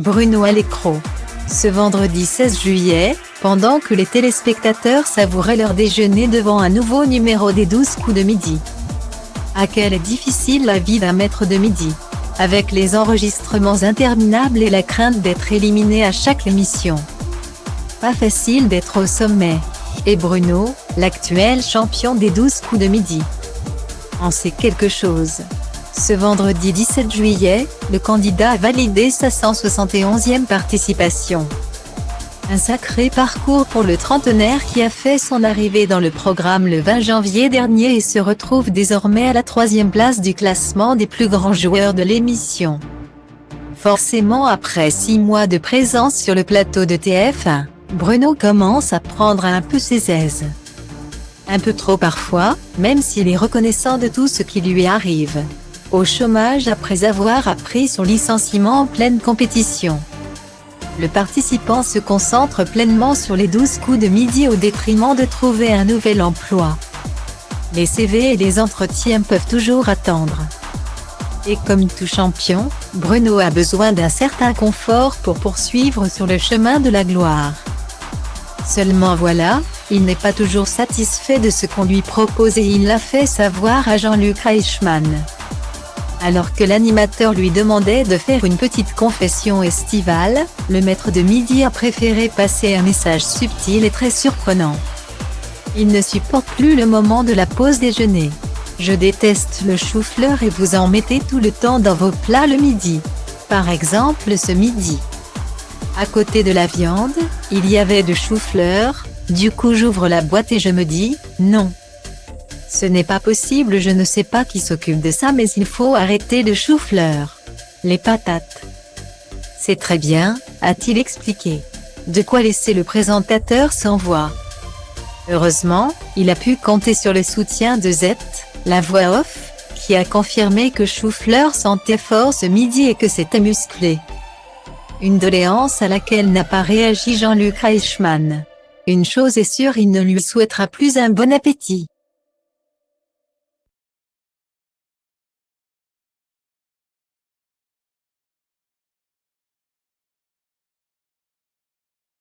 Bruno Allecro. Ce vendredi 16 juillet, pendant que les téléspectateurs savouraient leur déjeuner devant un nouveau numéro des 12 coups de midi. À quelle est difficile la vie d'un maître de midi. Avec les enregistrements interminables et la crainte d'être éliminé à chaque émission. Pas facile d'être au sommet. Et Bruno, l'actuel champion des 12 coups de midi, en sait quelque chose. Ce vendredi 17 juillet, le candidat a validé sa 171e participation. Un sacré parcours pour le trentenaire qui a fait son arrivée dans le programme le 20 janvier dernier et se retrouve désormais à la 3e place du classement des plus grands joueurs de l'émission. Forcément, après 6 mois de présence sur le plateau de TF1, Bruno commence à prendre un peu ses aises. Un peu trop parfois, même s'il est reconnaissant de tout ce qui lui arrive. Au chômage après avoir appris son licenciement en pleine compétition. Le participant se concentre pleinement sur les 12 coups de midi au détriment de trouver un nouvel emploi. Les CV et les entretiens peuvent toujours attendre. Et comme tout champion, Bruno a besoin d'un certain confort pour poursuivre sur le chemin de la gloire. Seulement voilà, il n'est pas toujours satisfait de ce qu'on lui propose et il l'a fait savoir à Jean-Luc Reichmann. Alors que l'animateur lui demandait de faire une petite confession estivale, le maître de midi a préféré passer un message subtil et très surprenant. Il ne supporte plus le moment de la pause déjeuner. Je déteste le chou-fleur et vous en mettez tout le temps dans vos plats le midi. Par exemple ce midi. À côté de la viande, il y avait du chou-fleur, du coup j'ouvre la boîte et je me dis, non. Ce n'est pas possible, je ne sais pas qui s'occupe de ça mais il faut arrêter le chou-fleur. Les patates. C'est très bien, a-t-il expliqué. De quoi laisser le présentateur sans voix. Heureusement, il a pu compter sur le soutien de Zet, la voix off, qui a confirmé que chou-fleur sentait fort ce midi et que c'était musclé. Une doléance à laquelle n'a pas réagi Jean-Luc Reichmann. Une chose est sûre, il ne lui souhaitera plus un bon appétit.